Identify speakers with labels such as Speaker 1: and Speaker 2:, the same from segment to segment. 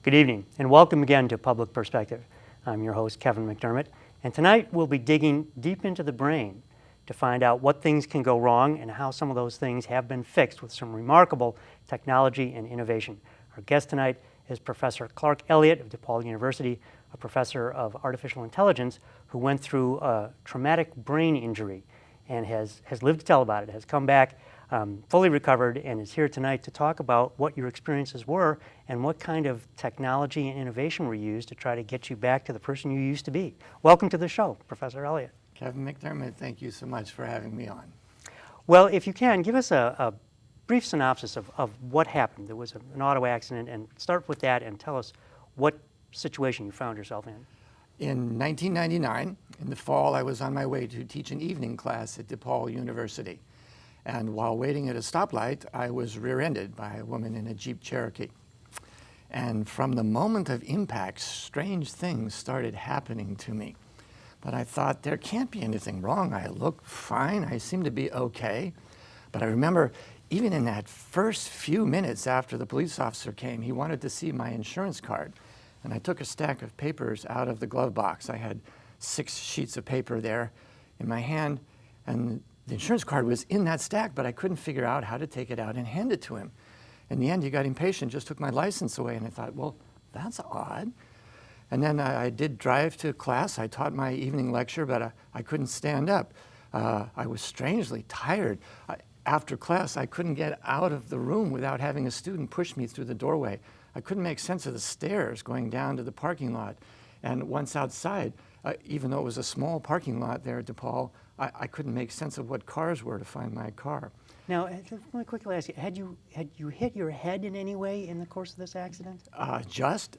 Speaker 1: Good evening, and welcome again to Public Perspective. I'm your host, Kevin McDermott, and tonight we'll be digging deep into the brain to find out what things can go wrong and how some of those things have been fixed with some remarkable technology and innovation. Our guest tonight is Professor Clark Elliott of DePaul University, a professor of artificial intelligence who went through a traumatic brain injury and has lived to tell about it, has come back fully recovered, and is here tonight to talk about what your experiences were and what kind of technology and innovation were used to try to get you back to the person you used to be. Welcome to the show, Professor Elliott.
Speaker 2: Kevin McDermott, thank you so much for having me on.
Speaker 1: Well, if you can, give us a brief synopsis of what happened. There was an auto accident, and start with that and tell us what situation you found yourself in.
Speaker 2: In 1999, in the fall, I was on my way to teach an evening class at DePaul University. And while waiting at a stoplight, I was rear-ended by a woman in a Jeep Cherokee. And from the moment of impact, strange things started happening to me. But I thought, there can't be anything wrong. I look fine. I seem to be okay. But I remember, even in that first few minutes after the police officer came, he wanted to see my insurance card. And I took a stack of papers out of the glove box. I had 6 sheets of paper there in my hand, and the insurance card was in that stack, but I couldn't figure out how to take it out and hand it to him. In the end, he got impatient, just took my license away, and I thought, well, that's odd. And then I did drive to class. I taught my evening lecture, but I couldn't stand up. I was strangely tired. After class, I couldn't get out of the room without having a student push me through the doorway. I couldn't make sense of the stairs going down to the parking lot. And once outside, even though it was a small parking lot there at DePaul, I couldn't make sense of what cars were to find my car.
Speaker 1: Now, let me quickly ask you, had you hit your head in any way in the course of this accident?
Speaker 2: Just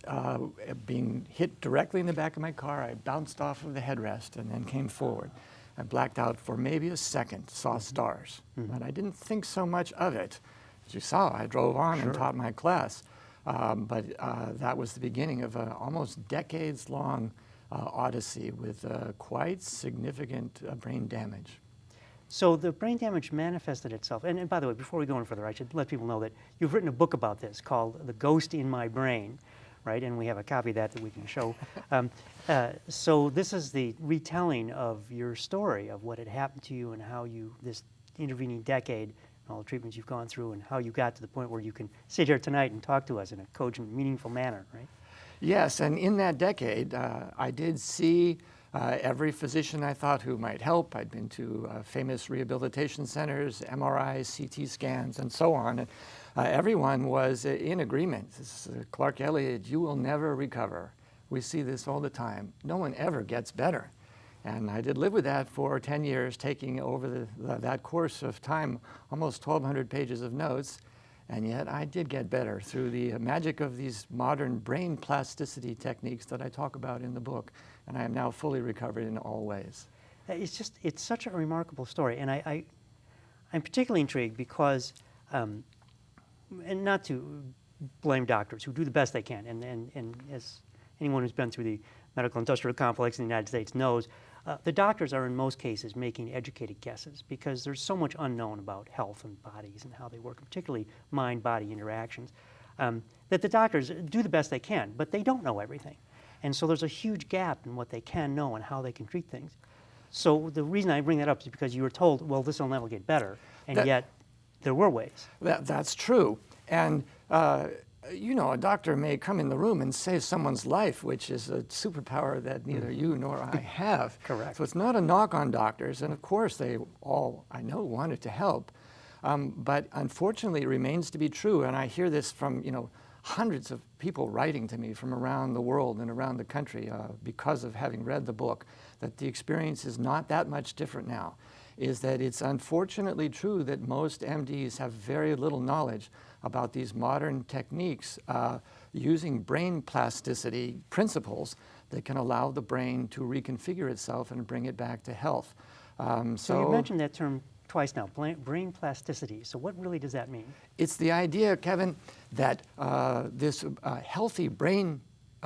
Speaker 2: being hit directly in the back of my car, I bounced off of the headrest and then came forward. I blacked out for maybe a second, saw stars, but I didn't think so much of it. As you saw, I drove on and taught my class, but that was the beginning of an almost decades-long odyssey with quite significant brain damage.
Speaker 1: So the brain damage manifested itself, and by the way, before we go any further, I should let people know that you've written a book about this called The Ghost in My Brain, right? And we have a copy of that we can show. So this is the retelling of your story of what had happened to you and how you, this intervening decade, and all the treatments you've gone through, and how you got to the point where you can sit here tonight and talk to us in a cogent, meaningful manner, right? Yes,
Speaker 2: and in that decade, I did see every physician I thought who might help. I'd been to famous rehabilitation centers, MRIs, CT scans, and so on. And, everyone was in agreement. This is, Clark Elliott, you will never recover. We see this all the time. No one ever gets better. And I did live with that for 10 years, taking over that course of time, almost 1,200 pages of notes. And yet I did get better through the magic of these modern brain plasticity techniques that I talk about in the book. And I am now fully recovered in all ways.
Speaker 1: It's such a remarkable story. And I'm particularly intrigued because, and not to blame doctors who do the best they can, and as anyone who's been through the medical industrial complex in the United States knows, the doctors are in most cases making educated guesses because there's so much unknown about health and bodies and how they work, particularly mind-body interactions, that the doctors do the best they can, but they don't know everything. And so there's a huge gap in what they can know and how they can treat things. So the reason I bring that up is because you were told, well, this will never get better, and yet there were ways.
Speaker 2: That's true. And you know, a doctor may come in the room and save someone's life, which is a superpower that neither you nor I have.
Speaker 1: Correct.
Speaker 2: So it's not a knock on doctors, and of course they all, I know, wanted to help. But unfortunately it remains to be true, and I hear this from, you know, hundreds of people writing to me from around the world and around the country because of having read the book, that the experience is not that much different now, is that it's unfortunately true that most MDs have very little knowledge about these modern techniques using brain plasticity principles that can allow the brain to reconfigure itself and bring it back to health.
Speaker 1: So you mentioned that term twice now, brain plasticity. So what really does that mean?
Speaker 2: It's the idea, Kevin, that this healthy brain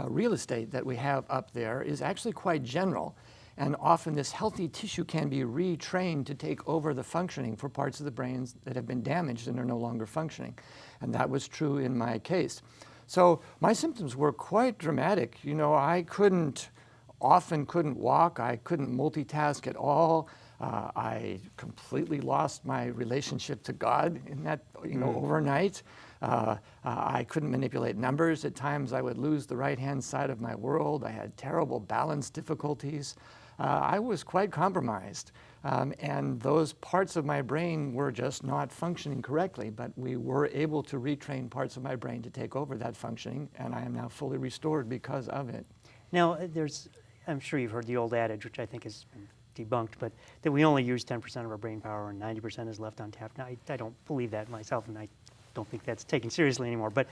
Speaker 2: real estate that we have up there is actually quite general. And often this healthy tissue can be retrained to take over the functioning for parts of the brains that have been damaged and are no longer functioning. And that was true in my case. So my symptoms were quite dramatic. You know, I often couldn't walk. I couldn't multitask at all. I completely lost my relationship to God in that, overnight. I couldn't manipulate numbers. At times I would lose the right-hand side of my world. I had terrible balance difficulties. I was quite compromised. And those parts of my brain were just not functioning correctly, but we were able to retrain parts of my brain to take over that functioning, and I am now fully restored because of it.
Speaker 1: Now, I'm sure you've heard the old adage, which I think has been debunked, but that we only use 10% of our brain power and 90% is left untapped. Now, I don't believe that myself, and I don't think that's taken seriously anymore. But,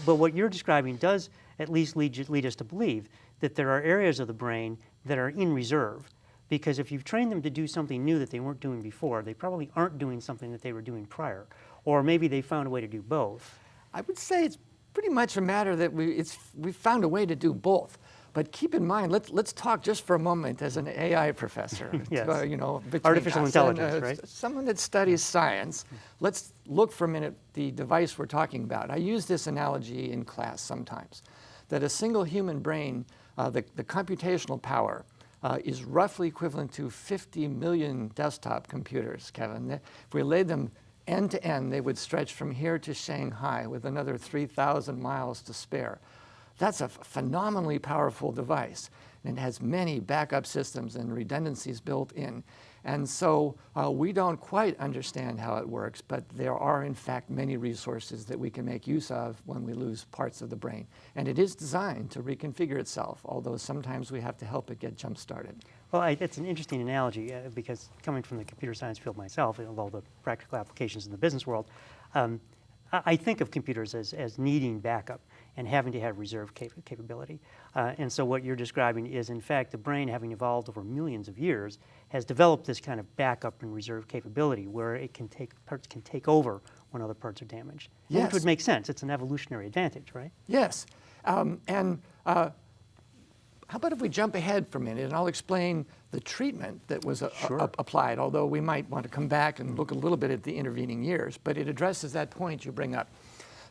Speaker 1: but what you're describing does at least lead us to believe that there are areas of the brain that are in reserve. Because if you've trained them to do something new that they weren't doing before, they probably aren't doing something that they were doing prior. Or maybe they found a way to do both.
Speaker 2: I would say it's pretty much a matter that we've found a way to do both. But keep in mind, let's talk just for a moment as an AI professor.
Speaker 1: Yes.
Speaker 2: Between
Speaker 1: artificial
Speaker 2: us
Speaker 1: intelligence,
Speaker 2: and,
Speaker 1: right?
Speaker 2: Someone that studies science. Let's look for a minute the device we're talking about. I use this analogy in class sometimes, that a single human brain, the computational power, is roughly equivalent to 50 million desktop computers, Kevin. If we laid them end to end, they would stretch from here to Shanghai with another 3,000 miles to spare. That's a phenomenally powerful device, and it has many backup systems and redundancies built in. And so we don't quite understand how it works, but there are, in fact, many resources that we can make use of when we lose parts of the brain. And it is designed to reconfigure itself, although sometimes we have to help it get jump-started.
Speaker 1: Well, it's an interesting analogy because coming from the computer science field myself, and all the practical applications in the business world, I think of computers as needing backup and having to have reserve capability. And so what you're describing is, in fact, the brain, having evolved over millions of years, has developed this kind of backup and reserve capability where parts can take over when other parts are damaged.
Speaker 2: Yes.
Speaker 1: Which would make sense. It's an evolutionary advantage, right?
Speaker 2: Yes. How about if we jump ahead for a minute, and I'll explain the treatment that was applied, although we might want to come back and look a little bit at the intervening years, but it addresses that point you bring up,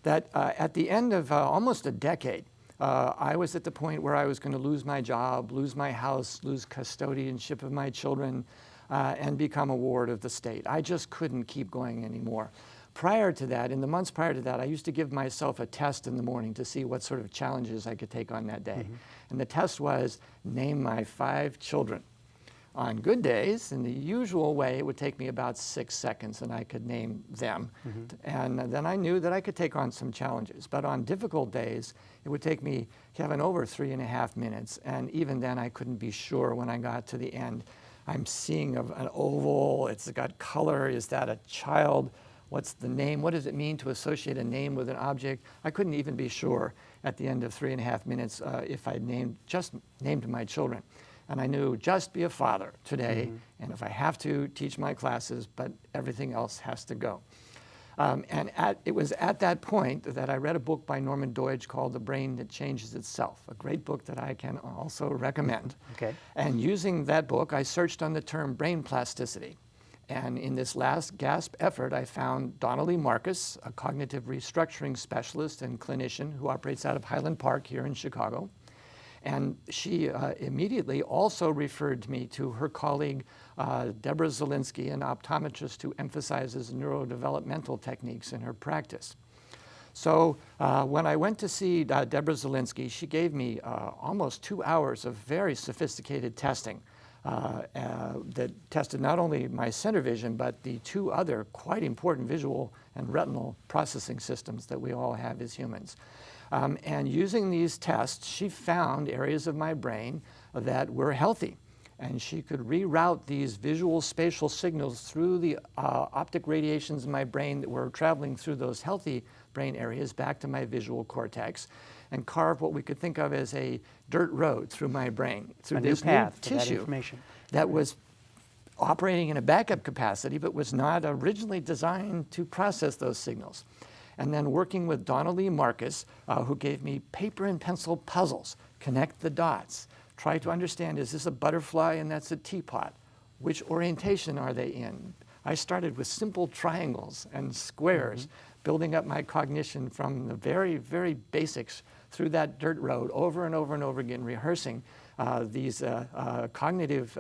Speaker 2: that at the end of almost a decade, I was at the point where I was going to lose my job, lose my house, lose custodianship of my children, and become a ward of the state. I just couldn't keep going anymore. Prior to that, in the months prior to that, I used to give myself a test in the morning to see what sort of challenges I could take on that day. Mm-hmm. And the test was, name my 5 children. On good days, in the usual way, it would take me about 6 seconds and I could name them. Mm-hmm. And then I knew that I could take on some challenges. But on difficult days, it would take me, Kevin, over 3.5 minutes. And even then, I couldn't be sure when I got to the end. I'm seeing an oval, it's got color, is that a child? What's the name? What does it mean to associate a name with an object? I couldn't even be sure at the end of 3.5 minutes if I just named my children. And I knew just be a father today, mm-hmm. and if I have to, teach my classes, but everything else has to go. It was at that point that I read a book by Norman Doidge called The Brain That Changes Itself, a great book that I can also recommend.
Speaker 1: Okay.
Speaker 2: And using that book, I searched on the term brain plasticity. And in this last gasp effort, I found Donnelly Marcus, a cognitive restructuring specialist and clinician who operates out of Highland Park here in Chicago. And she immediately also referred me to her colleague, Deborah Zielinski, an optometrist who emphasizes neurodevelopmental techniques in her practice. So when I went to see Deborah Zielinski, she gave me almost 2 hours of very sophisticated testing that tested not only my center vision, but the 2 other quite important visual and retinal processing systems that we all have as humans. And using these tests, she found areas of my brain that were healthy. And she could reroute these visual spatial signals through the optic radiations in my brain that were traveling through those healthy brain areas back to my visual cortex and carve what we could think of as a dirt road through my brain, through this new tissue that was operating in a backup capacity but was not originally designed to process those signals. And then working with Donnelly Marcus, who gave me paper and pencil puzzles, connect the dots, try to understand, is this a butterfly and that's a teapot? Which orientation are they in? I started with simple triangles and squares, building up my cognition from the very, very basics through that dirt road over and over and over again, rehearsing these cognitive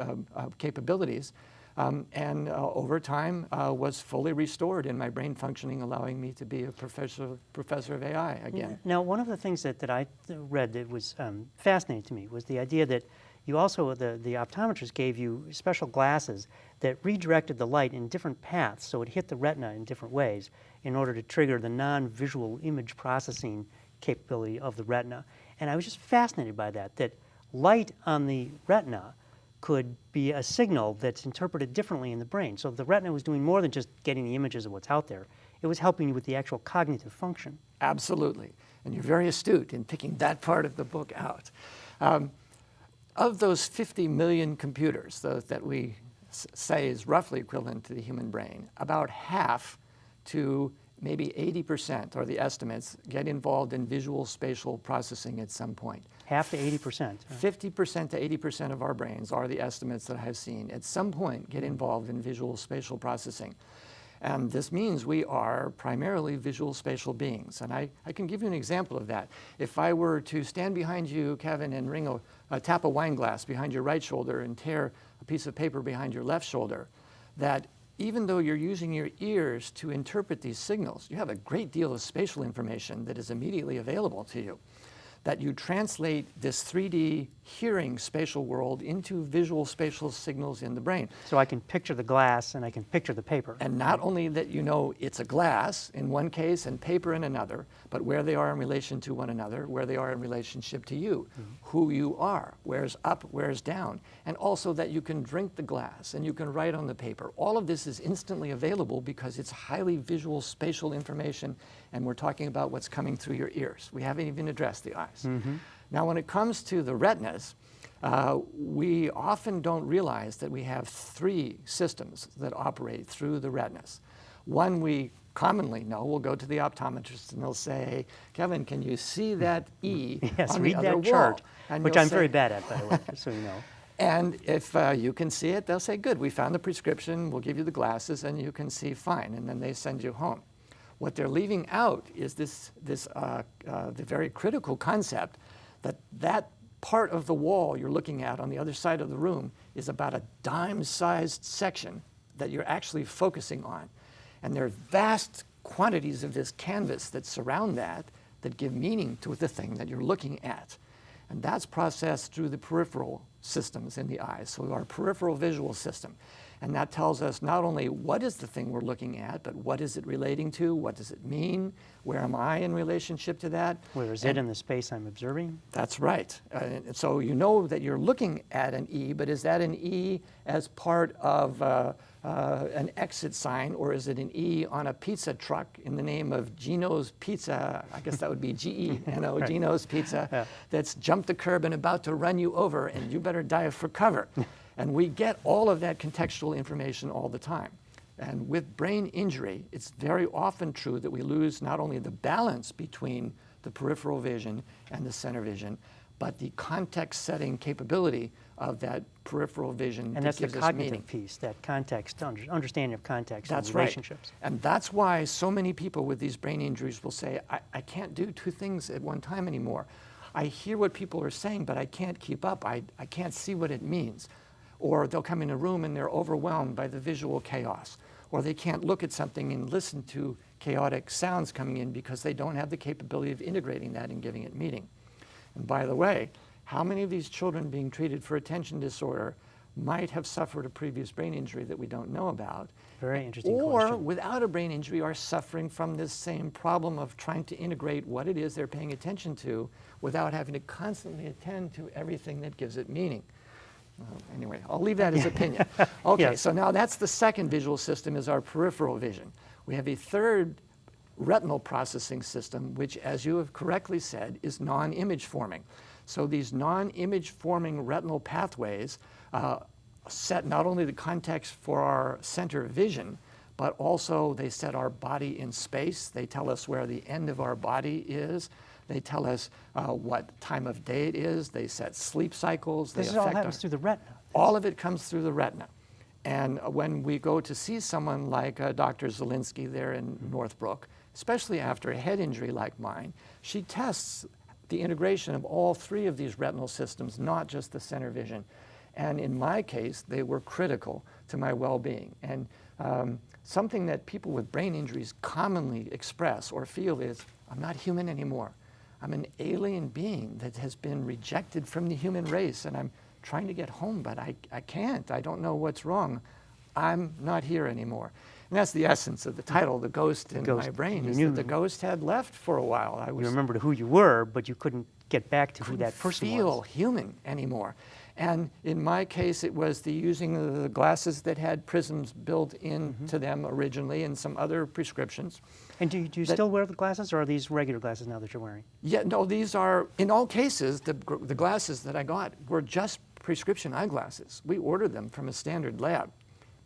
Speaker 2: capabilities. And over time was fully restored in my brain functioning, allowing me to be a professor of AI again.
Speaker 1: Now, one of the things that I read that was fascinating to me was the idea that you also, the optometrist gave you special glasses that redirected the light in different paths, so it hit the retina in different ways in order to trigger the non-visual image processing capability of the retina. And I was just fascinated by that light on the retina could be a signal that's interpreted differently in the brain. So the retina was doing more than just getting the images of what's out there. It was helping you with the actual cognitive function.
Speaker 2: Absolutely. And you're very astute in picking that part of the book out. Of those 50 million computers that we say is roughly equivalent to the human brain, about half to maybe 80% are the estimates get involved in visual spatial processing at some point.
Speaker 1: Half to 80%.
Speaker 2: 50% to 80% of our brains are the estimates that I've seen at some point get involved in visual spatial processing. And this means we are primarily visual spatial beings. And I can give you an example of that. If I were to stand behind you, Kevin, and tap a wine glass behind your right shoulder and tear a piece of paper behind your left shoulder, that even though you're using your ears to interpret these signals, you have a great deal of spatial information that is immediately available to you, that you translate this 3D hearing spatial world into visual spatial signals in the brain.
Speaker 1: So I can picture the glass and I can picture the paper.
Speaker 2: And not only that you know it's a glass in one case and paper in another, but where they are in relation to one another, where they are in relationship to you, who you are, where's up, where's down, and also that you can drink the glass and you can write on the paper. All of this is instantly available because it's highly visual spatial information, and we're talking about what's coming through your ears. We haven't even addressed the eyes. Now, when it comes to the retinas, we often don't realize that we have three systems that operate through the retinas. One we commonly know, we'll go to the optometrist and they'll say, Kevin, can you see that E
Speaker 1: Yes,
Speaker 2: on
Speaker 1: read
Speaker 2: the other
Speaker 1: that
Speaker 2: wall?
Speaker 1: chart,
Speaker 2: And
Speaker 1: which
Speaker 2: you'll
Speaker 1: I'm
Speaker 2: say-
Speaker 1: very bad at, by the way, just so you know.
Speaker 2: And if you can see it, they'll say, good, we found the prescription, we'll give you the glasses, and you can see fine, and then they send you home. What they're leaving out is the very critical concept that part of the wall you're looking at on the other side of the room is about a dime-sized section that you're actually focusing on. And there are vast quantities of this canvas that surround that give meaning to the thing that you're looking at. And that's processed through the peripheral systems in the eyes, so our peripheral visual system. And that tells us not only what is the thing we're looking at, but what is it relating to, what does it mean, where am I in relationship to that?
Speaker 1: Where is it in the space I'm observing?
Speaker 2: That's right. And so you know that you're looking at an E, but is that an E as part of an exit sign, or is it an E on a pizza truck in the name of Gino's Pizza? I guess that would be GE, right. Gino's Pizza, that's jumped the curb and about to run you over, and you better dive for cover. And we get all of that contextual information all the time. And with brain injury, it's very often true that we lose not only the balance between the peripheral vision and the center vision, but the context-setting capability of that peripheral vision.
Speaker 1: And that's the
Speaker 2: gives us
Speaker 1: cognitive
Speaker 2: meaning.
Speaker 1: piece, that context, understanding of context
Speaker 2: That's
Speaker 1: and
Speaker 2: right.
Speaker 1: relationships.
Speaker 2: And that's why so many people with these brain injuries will say, I can't do two things at one time anymore. I hear what people are saying, but I can't keep up. I can't see what it means. Or they'll come in a room and they're overwhelmed by the visual chaos. Or they can't look at something and listen to chaotic sounds coming in because they don't have the capability of integrating that and giving it meaning. And by the way, how many of these children being treated for attention disorder might have suffered a previous brain injury that we don't know about?
Speaker 1: Very interesting
Speaker 2: Or
Speaker 1: question.
Speaker 2: without a brain injury are suffering from this same problem of trying to integrate what it is they're paying attention to without having to constantly attend to everything that gives it meaning. Anyway, I'll leave that as opinion. Okay,
Speaker 1: Yes.
Speaker 2: so now that's the second visual system, is our peripheral vision. We have a third retinal processing system, which, as you have correctly said, is non-image forming. So these non-image forming retinal pathways set not only the context for our center vision, but also they set our body in space. They tell us where the end of our body is. They tell us what time of day it is. They set sleep cycles.
Speaker 1: This
Speaker 2: they
Speaker 1: all
Speaker 2: affect
Speaker 1: happens through the retina.
Speaker 2: all of it comes through the retina. And when we go to see someone like Dr. Zielinski there in Northbrook, especially after a head injury like mine, she tests the integration of all three of these retinal systems, not just the center vision. And in my case, they were critical to my well-being. And something that people with brain injuries commonly express or feel is, I'm not human anymore. I'm an alien being that has been rejected from the human race, and I'm trying to get home, but I can't. I don't know what's wrong. I'm not here anymore. And that's the essence of the title, The Ghost in My Brain, is that the ghost had left for a while.
Speaker 1: You remembered who you were, but you couldn't get back to who that person was.
Speaker 2: Feel human anymore. And in my case, it was the using the glasses that had prisms built into them originally and some other prescriptions.
Speaker 1: And do you still wear the glasses, or are these regular glasses now that you're wearing?
Speaker 2: Yeah, no, these are, in all cases, the glasses that I got were just prescription eyeglasses. We ordered them from a standard lab.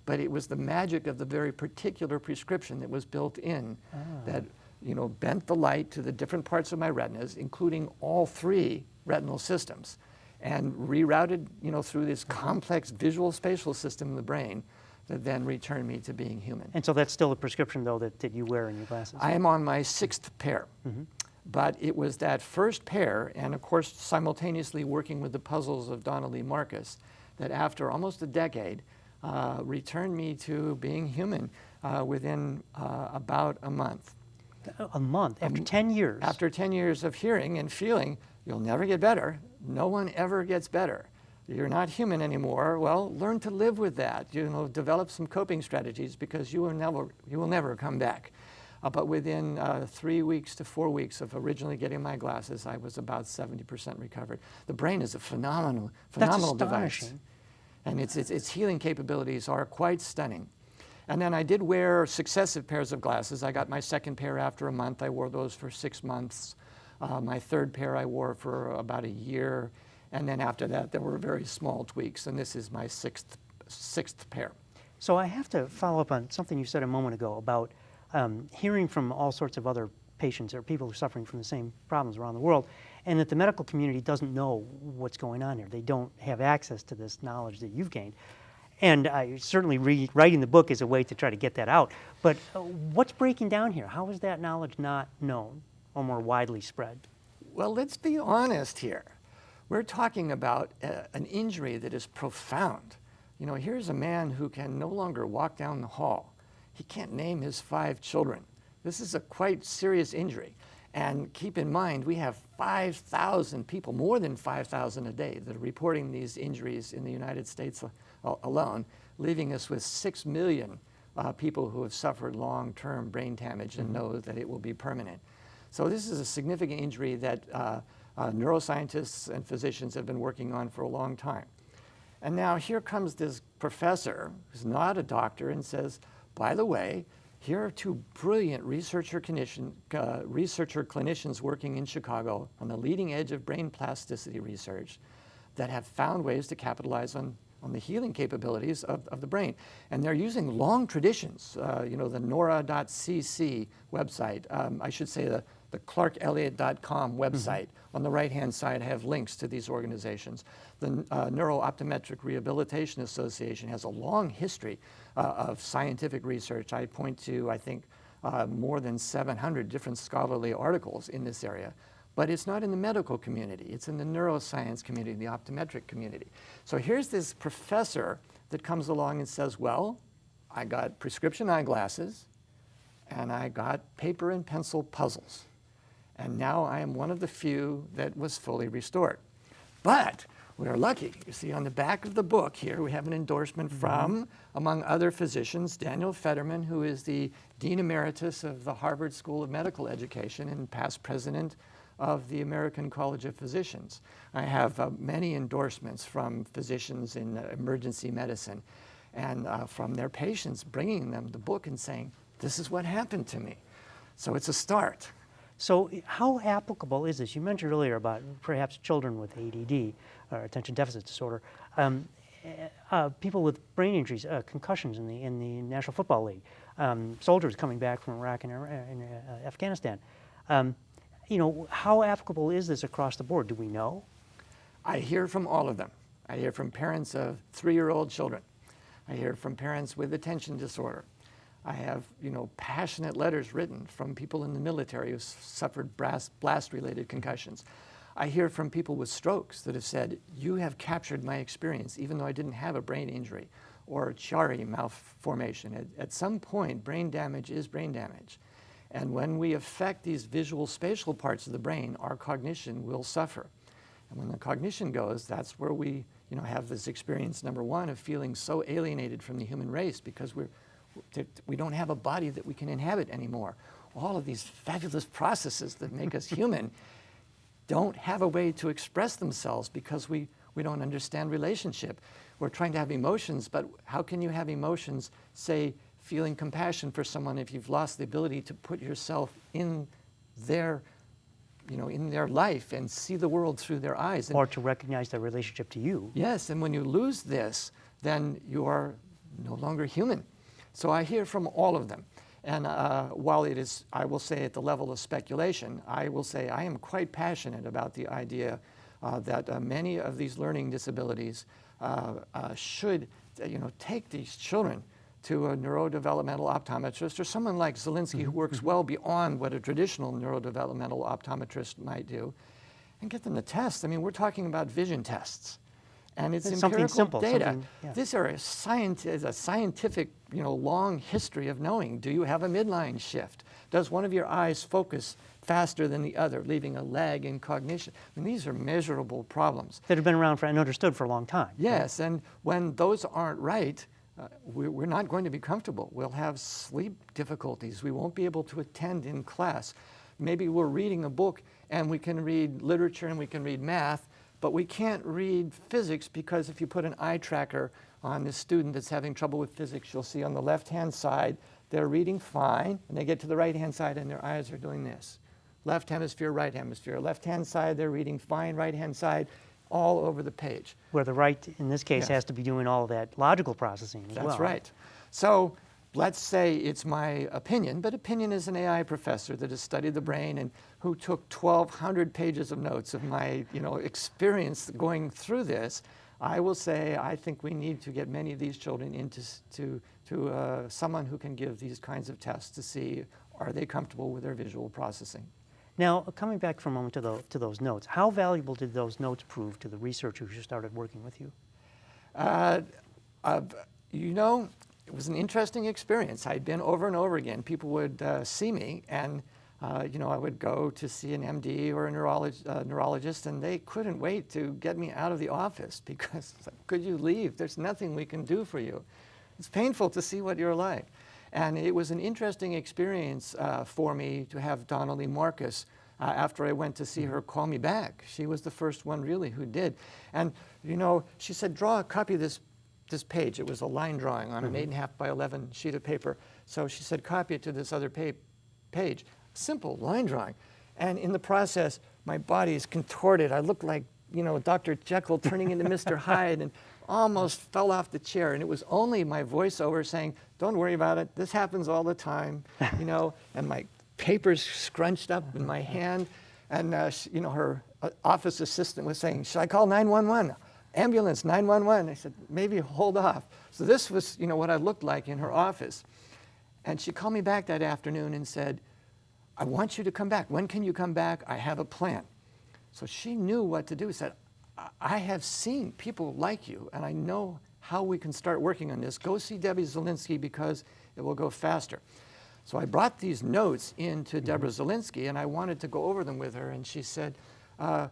Speaker 2: But it was the magic of the very particular prescription that was built in that, bent the light to the different parts of my retinas, including all three retinal systems, and rerouted, through this complex visual spatial system in the brain that then returned me to being human.
Speaker 1: And so that's still a prescription, though, that you wear in your glasses?
Speaker 2: I am on my 6th pair. But it was that first pair, and of course simultaneously working with the puzzles of Donna Lee Marcus, that after almost a decade, returned me to being human within about a month.
Speaker 1: A month? After 10 years?
Speaker 2: After 10 years of hearing and feeling, you'll never get better. No one ever gets better. You're not human anymore. Well, learn to live with that. Develop some coping strategies, because you will never come back. But within 3 weeks to 4 weeks of originally getting my glasses, I was about 70% recovered. The brain is a phenomenal device. And its healing capabilities are quite stunning. And then I did wear successive pairs of glasses. I got my 2nd pair after a month. I wore those for 6 months. My 3rd pair I wore for about a year. And then after that, there were very small tweaks. And this is my sixth pair.
Speaker 1: So I have to follow up on something you said a moment ago about hearing from all sorts of other patients or people who are suffering from the same problems around the world, and that the medical community doesn't know what's going on here. They don't have access to this knowledge that you've gained. And I certainly writing the book is a way to try to get that out. But what's breaking down here? How is that knowledge not known or more widely spread?
Speaker 2: Well, let's be honest here. We're talking about an injury that is profound. Here's a man who can no longer walk down the hall. He can't name his 5 children. This is a quite serious injury. And keep in mind, we have 5,000 people, more than 5,000 a day, that are reporting these injuries in the United States alone, leaving us with 6 million people who have suffered long-term brain damage and know that it will be permanent. So this is a significant injury that neuroscientists and physicians have been working on for a long time. And now here comes this professor who's not a doctor and says, by the way, here are 2 brilliant researcher clinicians working in Chicago on the leading edge of brain plasticity research that have found ways to capitalize on the healing capabilities of the brain. And they're using long traditions, the nora.cc website, I should say the clarkelliott.com website. On the right-hand side, I have links to these organizations. The Neuro-Optometric Rehabilitation Association has a long history of scientific research. I point to, I think, more than 700 different scholarly articles in this area. But it's not in the medical community. It's in the neuroscience community, the optometric community. So here's this professor that comes along and says, well, I got prescription eyeglasses, and I got paper and pencil puzzles. And now I am one of the few that was fully restored. But we're lucky. You see on the back of the book here, we have an endorsement from, among other physicians, Daniel Fetterman, who is the Dean Emeritus of the Harvard School of Medical Education and past president of the American College of Physicians. I have many endorsements from physicians in emergency medicine and from their patients bringing them the book and saying, this is what happened to me. So it's a start.
Speaker 1: So how applicable is this? You mentioned earlier about perhaps children with ADD, or attention deficit disorder, people with brain injuries, concussions in the National Football League, soldiers coming back from Iraq and Afghanistan. How applicable is this across the board? Do we know?
Speaker 2: I hear from all of them. I hear from parents of 3-year-old children. I hear from parents with attention disorder. I have, passionate letters written from people in the military who suffered blast-related concussions. I hear from people with strokes that have said, you have captured my experience, even though I didn't have a brain injury or Chiari malformation. At some point, brain damage is brain damage. And when we affect these visual spatial parts of the brain, our cognition will suffer. And when the cognition goes, that's where we have this experience, number one, of feeling so alienated from the human race because we don't have a body that we can inhabit anymore. All of these fabulous processes that make us human don't have a way to express themselves because we don't understand relationship. We're trying to have emotions, but how can you have emotions, say, feeling compassion for someone if you've lost the ability to put yourself in their life and see the world through their eyes?
Speaker 1: Or to recognize their relationship to you.
Speaker 2: Yes, and when you lose this, then you are no longer human. So I hear from all of them. And while it is, I will say at the level of speculation, I will say I am quite passionate about the idea that many of these learning disabilities should take these children to a neurodevelopmental optometrist or someone like Zielinski who works well beyond what a traditional neurodevelopmental optometrist might do and get them to test. I mean, we're talking about vision tests. And it's empirical
Speaker 1: simple,
Speaker 2: data.
Speaker 1: yeah.
Speaker 2: These are a scientific, long history of knowing. Do you have a midline shift? Does one of your eyes focus faster than the other, leaving a lag in cognition? I mean, these are measurable problems.
Speaker 1: That have been around and understood for a long time.
Speaker 2: Yes, and when those aren't right, we're not going to be comfortable. We'll have sleep difficulties. We won't be able to attend in class. Maybe we're reading a book and we can read literature and we can read math, but we can't read physics because if you put an eye tracker on this student that's having trouble with physics, you'll see on the left-hand side, they're reading fine, and they get to the right-hand side and their eyes are doing this. Left hemisphere, right hemisphere. Left-hand side, they're reading fine, right-hand side, all over the page.
Speaker 1: Where the right, in this case,
Speaker 2: Yes.
Speaker 1: has to be doing all of that logical processing as well.
Speaker 2: That's right. So let's say it's my opinion, but opinion is an AI professor that has studied the brain and who took 1,200 pages of notes of my experience going through this. I will say I think we need to get many of these children into someone who can give these kinds of tests to see are they comfortable with their visual processing.
Speaker 1: Now, coming back for a moment to those notes, how valuable did those notes prove to the researchers who started working with you?
Speaker 2: It was an interesting experience. I'd been over and over again. People would see me, and I would go to see an MD or a neurologist, and they couldn't wait to get me out of the office because, could you leave? There's nothing we can do for you. It's painful to see what you're like. And it was an interesting experience for me to have Donnelly Marcus, after I went to see her, call me back. She was the first one really who did. And, she said, draw a copy of this page. It was a line drawing on an 8.5 by 11 sheet of paper. So she said, copy it to this other page. Simple line drawing. And in the process, my body is contorted. I look like, Dr. Jekyll turning into Mr. Hyde and almost fell off the chair. And it was only my voiceover saying, don't worry about it. This happens all the time, and my papers scrunched up in my hand. And, her office assistant was saying, should I call 911? Ambulance, 911. I said, maybe hold off. So this was, what I looked like in her office. And she called me back that afternoon and said, I want you to come back. When can you come back? I have a plan. So she knew what to do. She said, I have seen people like you, and I know how we can start working on this. Go see Debbie Zielinski because it will go faster. So I brought these notes into Deborah Zielinski, and I wanted to go over them with her. And she said, Clark,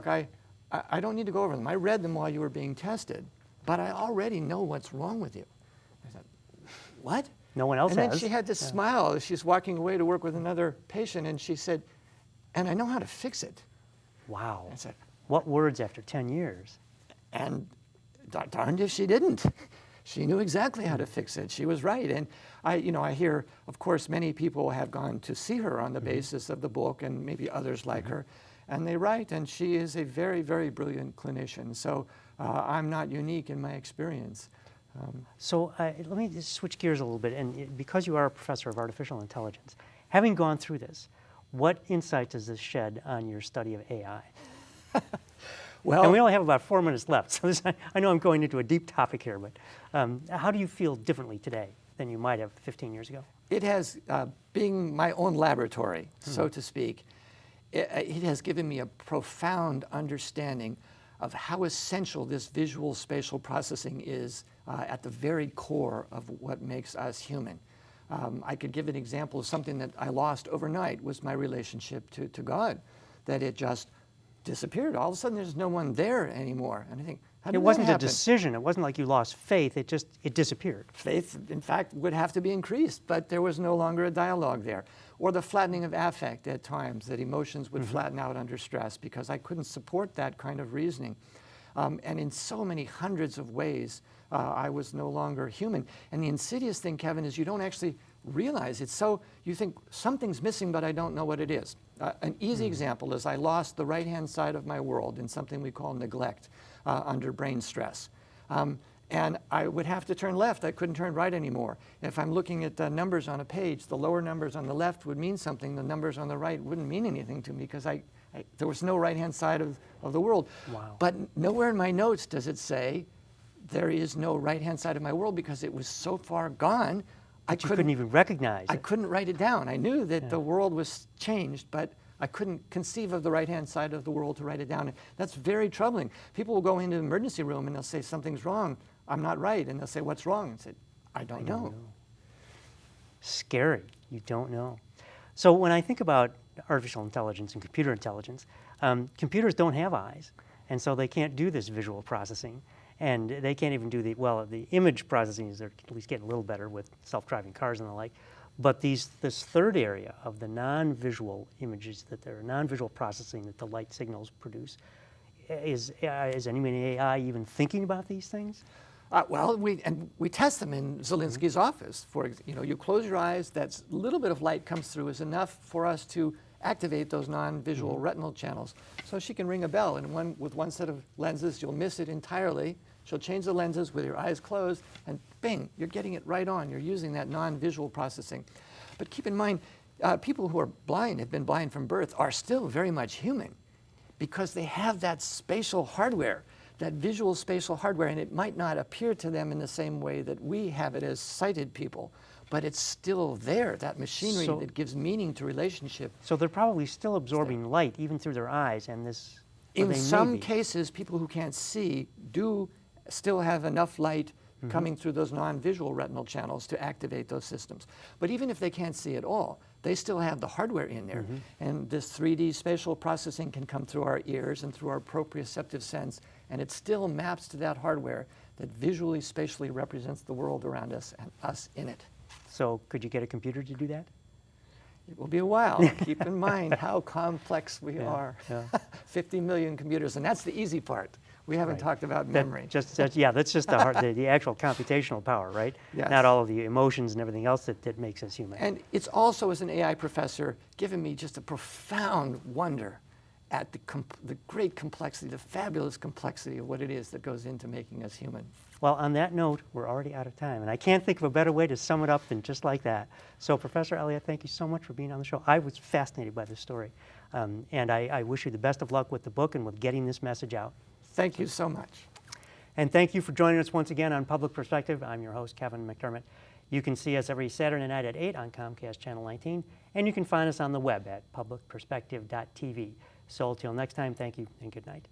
Speaker 2: I don't need to go over them. I read them while you were being tested, but I already know what's wrong with you. I said, what?
Speaker 1: No one else
Speaker 2: has. And
Speaker 1: has.
Speaker 2: then she had to smile as she's walking away to work with another patient, and she said, and I know how to fix it.
Speaker 1: Wow.
Speaker 2: I said,
Speaker 1: what words after 10 years?
Speaker 2: And darned if she didn't. She knew exactly how to fix it. She was right. And I hear, of course, many people have gone to see her on the basis of the book and maybe others like her. And they write, and she is a very, very brilliant clinician. So I'm not unique in my experience.
Speaker 1: So let me just switch gears a little bit. And because you are a professor of artificial intelligence, having gone through this, what insight does this shed on your study of AI?
Speaker 2: Well,
Speaker 1: and we only have about 4 minutes left. So I know I'm going into a deep topic here, but how do you feel differently today than you might have 15 years ago?
Speaker 2: It has, being my own laboratory, so to speak, it has given me a profound understanding of how essential this visual spatial processing is at the very core of what makes us human. I could give an example of something that I lost overnight, was my relationship to God, that it just disappeared. All of a sudden there's no one there anymore. And I think, how did
Speaker 1: It wasn't
Speaker 2: that
Speaker 1: a
Speaker 2: happen?
Speaker 1: decision. It wasn't like you lost faith. It disappeared.
Speaker 2: Faith, in fact, would have to be increased, but there was no longer a dialogue there. Or the flattening of affect at times, that emotions would flatten out under stress because I couldn't support that kind of reasoning. And in so many hundreds of ways, I was no longer human. And the insidious thing, Kevin, is you don't actually realize it. So you think something's missing, but I don't know what it is. An easy example is I lost the right-hand side of my world in something we call neglect under brain stress. And I would have to turn left. I couldn't turn right anymore. If I'm looking at the numbers on a page, the lower numbers on the left would mean something. The numbers on the right wouldn't mean anything to me because there was no right-hand side of the world.
Speaker 1: Wow.
Speaker 2: But nowhere in my notes does it say there is no right-hand side of my world because it was so far gone, I
Speaker 1: You couldn't even recognize
Speaker 2: I
Speaker 1: it.
Speaker 2: couldn't write it down. I knew that the world was changed, but I couldn't conceive of the right-hand side of the world to write it down. And that's very troubling. People will go into the emergency room and they'll say, something's wrong, I'm not right. And they'll say, what's wrong? And say, I don't know.
Speaker 1: Scary. You don't know. So when I think about artificial intelligence and computer intelligence, computers don't have eyes, and so they can't do this visual processing, and they can't even do the image processing is they're at least getting a little better with self-driving cars and the like. But this third area of the non-visual images, that they're non-visual processing that the light signals produce, is anyone in AI even thinking about these things?
Speaker 2: Well, we test them in Zelinsky's office. You close your eyes, that little bit of light comes through is enough for us to activate those non-visual retinal channels. So she can ring a bell, and with one set of lenses, you'll miss it entirely. She'll change the lenses with your eyes closed, and bing, you're getting it right on. You're using that non-visual processing. But keep in mind, people who are blind, have been blind from birth, are still very much human because they have that spatial hardware, that visual spatial hardware, and it might not appear to them in the same way that we have it as sighted people, but it's still there, that machinery that gives meaning to relationship.
Speaker 1: So they're probably still absorbing light even through their eyes, and this.
Speaker 2: In some cases, people who can't see do still have enough light coming through those non-visual retinal channels to activate those systems. But even if they can't see at all, they still have the hardware in there. And this 3D spatial processing can come through our ears and through our proprioceptive sense, and it still maps to that hardware that visually, spatially represents the world around us and us in it.
Speaker 1: So could you get a computer to do that?
Speaker 2: It will be a while. Keep in mind how complex we are. 50 million computers, and that's the easy part. We haven't talked about memory.
Speaker 1: That's just the actual computational power, right?
Speaker 2: Yes.
Speaker 1: Not all of the emotions and everything else that makes us human.
Speaker 2: And it's also, as an AI professor, given me just a profound wonder at the great complexity, the fabulous complexity of what it is that goes into making us human.
Speaker 1: Well, on that note, we're already out of time, and I can't think of a better way to sum it up than just like that. So, Professor Elliott, thank you so much for being on the show. I was fascinated by this story, and I wish you the best of luck with the book and with getting this message out.
Speaker 2: Thank you so much.
Speaker 1: And thank you for joining us once again on Public Perspective. I'm your host, Kevin McDermott. You can see us every Saturday night at 8 on Comcast Channel 19, and you can find us on the web at publicperspective.tv. So, till next time, thank you and good night.